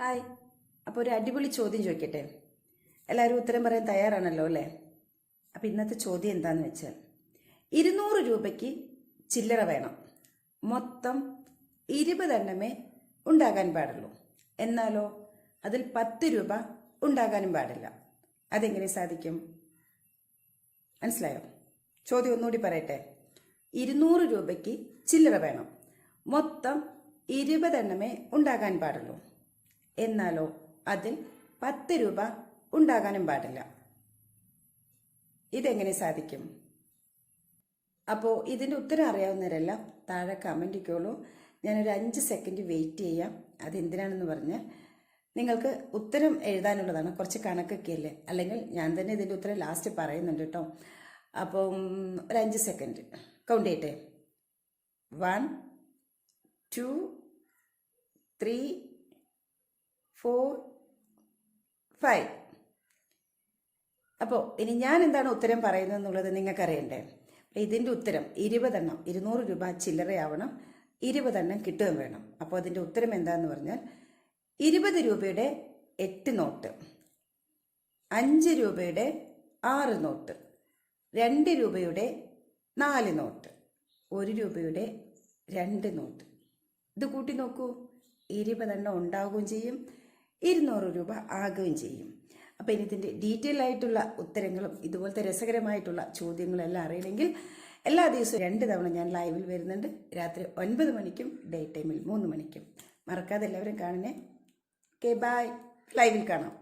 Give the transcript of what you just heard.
Hi. അപ്പോൾ ഒരു അടിപൊളി ചോദ്യം ചോദിക്കട്ടെ? എല്ലാവരും ഉത്തരം പറയാൻ തയ്യാറാണല്ലോ അല്ലേ? അപ്പോൾ ഇന്നത്തെ ചോദ്യം എന്താണെന്ന് വെച്ചാൽ 200 രൂപയ്ക്ക് ചില്ലറ വേണം. മൊത്തം 20 എണ്ണമേ ഉണ്ടാകാൻ പാടുള്ളൂ. എന്നാലോ അതിൽ 10 രൂപ ഉണ്ടാകാനും പാടില്ല. അതെങ്ങനെ സാധിക്കും? മനസ്സിലായോ? ചോദ്യം ഒന്നുകൂടി പറയട്ടെ. 200 രൂപയ്ക്ക് ചില്ലറ വേണം. മൊത്തം 20 എണ്ണമേ ഉണ്ടാകാൻ പാടുള്ളൂ. എന്നാലോ അതിൽ 10 രൂപ ഉണ്ടാകാനും പാടില്ല. ഇതെങ്ങനെ സാധിക്കും? അപ്പോൾ ഇതിൻ്റെ ഉത്തരം അറിയാവുന്നവരെല്ലാം താഴെ കമൻറ്റ് ഇക്കോളൂ. ഞാനൊരു 5 സെക്കൻഡ് വെയിറ്റ് ചെയ്യാം. അതെന്തിനാണെന്ന് പറഞ്ഞാൽ നിങ്ങൾക്ക് ഉത്തരം എഴുതാനുള്ളതാണ്. കുറച്ച് കണക്കൊക്കെ അല്ലേ, അല്ലെങ്കിൽ ഞാൻ തന്നെ ഇതിൻ്റെ ഉത്തരം ലാസ്റ്റ് പറയുന്നുണ്ട് കേട്ടോ. അപ്പം ഒരു 5 സെക്കൻഡ് കൗണ്ട് ചെയ്യട്ടെ. 1 2 3 4 5. അപ്പോൾ ഇനി ഞാൻ എന്താണ് ഉത്തരം പറയുന്നത് എന്നുള്ളത് നിങ്ങൾക്കറിയണ്ടേ? ഇതിൻ്റെ ഉത്തരം 20 എണ്ണം, 200 രൂപ ചില്ലറയാവണം, 20 എണ്ണം കിട്ടുകയും വേണം. അപ്പോൾ അതിൻ്റെ ഉത്തരം എന്താണെന്ന് പറഞ്ഞാൽ 20 രൂപയുടെ 8 നോട്ട്, 5 രൂപയുടെ 6 നോട്ട്, 2 രൂപയുടെ 4 നോട്ട്, 1 രൂപയുടെ 2 നോട്ട്. ഇത് കൂട്ടി നോക്കൂ. 20 എണ്ണം ഉണ്ടാവുകയും ചെയ്യും, 200 രൂപ ആകുകയും ചെയ്യും. അപ്പോൾ ഇനി ഇതിൻ്റെ ഡീറ്റെയിൽ ആയിട്ടുള്ള ഉത്തരങ്ങളും ഇതുപോലത്തെ രസകരമായിട്ടുള്ള ചോദ്യങ്ങളെല്ലാം അറിയണമെങ്കിൽ എല്ലാ ദിവസവും 2 തവണ ഞാൻ ലൈവിൽ വരുന്നുണ്ട്. രാത്രി 9 മണിക്കും ഡേ ടൈമിൽ 3 മണിക്കും. മറക്കാതെ എല്ലാവരും കാണണേ. Okay, bye. ലൈവിൽ കാണാം.